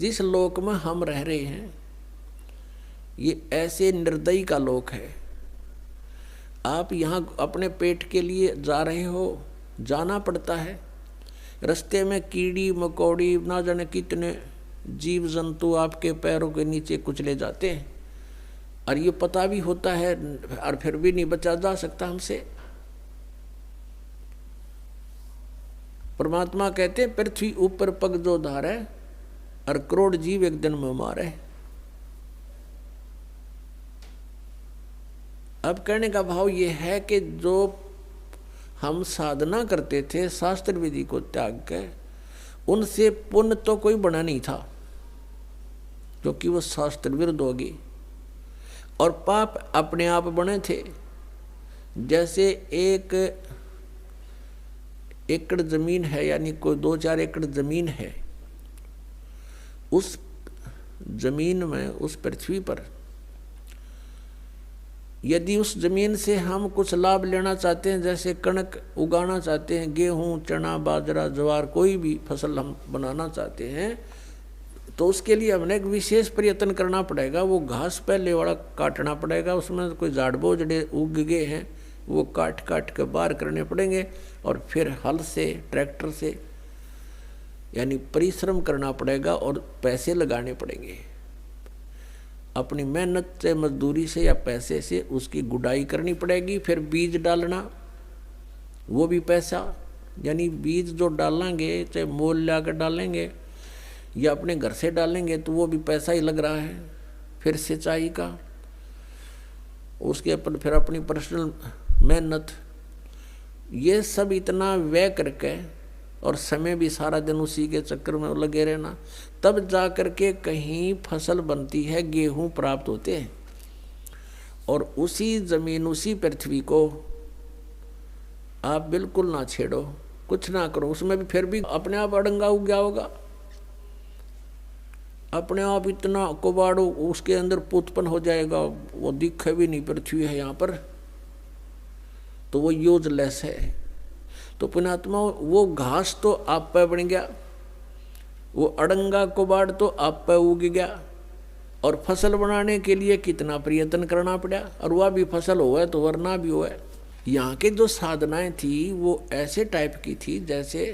जिस लोक में हम रह रहे हैं ये ऐसे निर्दयी का लोक है। आप यहाँ अपने पेट के लिए जा रहे हो, जाना पड़ता है। रास्ते में कीड़ी मकोड़ी ना जाने कितने जीव जंतु आपके पैरों के नीचे कुचले जाते हैं, और ये पता भी होता है और फिर भी नहीं बचा जा सकता हमसे। परमात्मा कहते हैं पृथ्वी ऊपर पग जो धारे और करोड़ जीव एक दिन में मारे। अब कहने का भाव ये है कि जो हम साधना करते थे शास्त्र विधि को त्याग के, उनसे पुण्य तो कोई बना नहीं था क्योंकि वो शास्त्र विरुद्ध होगी, और पाप अपने आप बने थे। जैसे 1 एकड़ जमीन है, यानी कोई 2-4 एकड़ जमीन है, उस जमीन में, उस पृथ्वी पर यदि उस जमीन से हम कुछ लाभ लेना चाहते हैं, जैसे कणक उगाना चाहते हैं, गेहूं चना बाजरा ज्वार कोई भी फसल हम बनाना चाहते हैं, तो उसके लिए हमने एक विशेष प्रयत्न करना पड़ेगा। वो घास पहले वाला काटना पड़ेगा, उसमें कोई झाड़ बोझड़े उग गए हैं वो काट काट के बाहर करने पड़ेंगे, और फिर हल से ट्रैक्टर से यानी परिश्रम करना पड़ेगा और पैसे लगाने पड़ेंगे। अपनी मेहनत से, मजदूरी से या पैसे से उसकी गुड़ाई करनी पड़ेगी। फिर बीज डालना, वो भी पैसा, यानी बीज जो डालेंगे चाहे मोल ला कर डालेंगे या अपने घर से डालेंगे तो वो भी पैसा ही लग रहा है। फिर सिंचाई का, उसके ऊपर फिर अपनी पर्सनल मेहनत, ये सब इतना व्यय करके और समय भी सारा दिन उसी के चक्कर में लगे रहना, तब जा कर के कहीं फसल बनती है, गेहूं प्राप्त होते हैं। और उसी जमीन, उसी पृथ्वी को आप बिल्कुल ना छेड़ो, कुछ ना करो, उसमें भी फिर भी अपने आप अड़ंगा उग गया होगा, अपने आप इतना कबाड़ो उसके अंदर उत्पन्न हो जाएगा, वो दिखे भी नहीं पृथ्वी है यहाँ पर, तो वो यूजलेस है। तो पुण्यात्मा, वो घास तो आप पे बन गया, वो अड़ंगा कुबाड़ तो आप पे उग गया, और फसल बनाने के लिए कितना प्रयत्न करना पड़ा, और वह भी फसल हुआ तो वरना भी हुआ। यहाँ के जो साधनाएं थी वो ऐसे टाइप की थी जैसे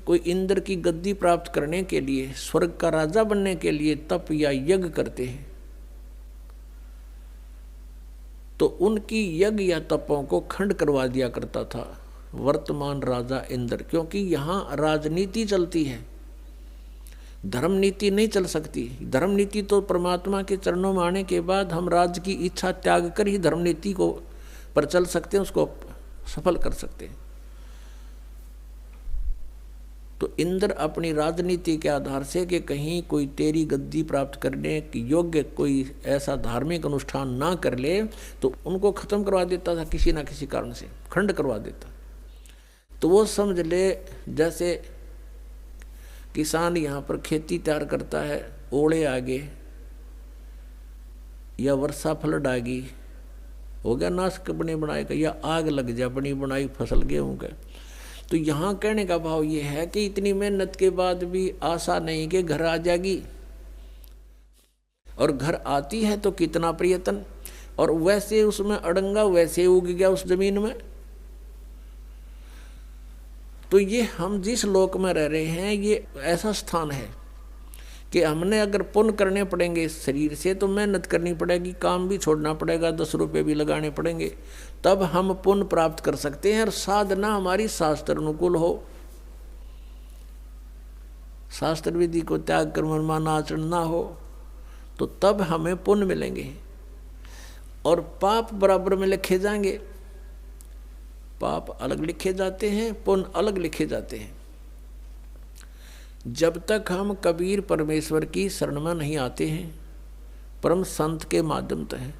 कोई इंद्र की गद्दी प्राप्त करने के लिए, स्वर्ग का राजा बनने के लिए तप या यज्ञ करते हैं, तो उनकी यज्ञ या तपों को खंड करवा दिया करता था वर्तमान राजा इंद्र। क्योंकि यहाँ राजनीति चलती है, धर्म नीति नहीं चल सकती। धर्म नीति तो परमात्मा के चरणों में आने के बाद हम राज की इच्छा त्याग कर ही धर्म नीति को पर चल सकते हैं, उसको सफल कर सकते हैं। तो इंद्र अपनी राजनीति के आधार से कि कहीं कोई तेरी गद्दी प्राप्त करने की योग्य कोई ऐसा धार्मिक अनुष्ठान ना कर ले, तो उनको खत्म करवा देता था, किसी ना किसी कारण से खंड करवा देता। तो वो समझ ले जैसे किसान यहाँ पर खेती तैयार करता है, ओले आगे या वर्षा फ्लड आ गई, हो गया नाश बने बनाए का, या आग लग जा बनी बनाई फसल गेहूं का। तो यहाँ कहने का भाव ये है कि इतनी मेहनत के बाद भी आशा नहीं कि घर आ जाएगी, और घर आती है तो कितना प्रयत्न, और वैसे उसमें अड़ंगा वैसे उग गया उस जमीन में। तो ये हम जिस लोक में रह रहे हैं ये ऐसा स्थान है कि हमने अगर पुण्य करने पड़ेंगे इस शरीर से, तो मेहनत करनी पड़ेगी, काम भी छोड़ना पड़ेगा, 10 रुपये भी लगाने पड़ेंगे, तब हम पुण्य प्राप्त कर सकते हैं। और साधना हमारी शास्त्र अनुकूल हो, शास्त्र विधि को त्याग कर मनमाना आचरण ना हो, तो तब हमें पुण्य मिलेंगे और पाप बराबर में लिखे जाएंगे। पाप अलग लिखे जाते हैं, पुण्य अलग लिखे जाते हैं। जब तक हम कबीर परमेश्वर की शरण में नहीं आते हैं, परम संत के माध्यम से हैं,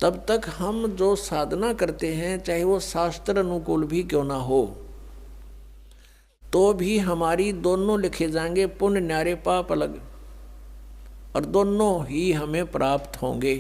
तब तक हम जो साधना करते हैं, चाहे वो शास्त्र अनुकूल भी क्यों ना हो, तो भी हमारी दोनों लिखे जाएंगे, पुण्य न्यारे पाप अलग, और दोनों ही हमें प्राप्त होंगे।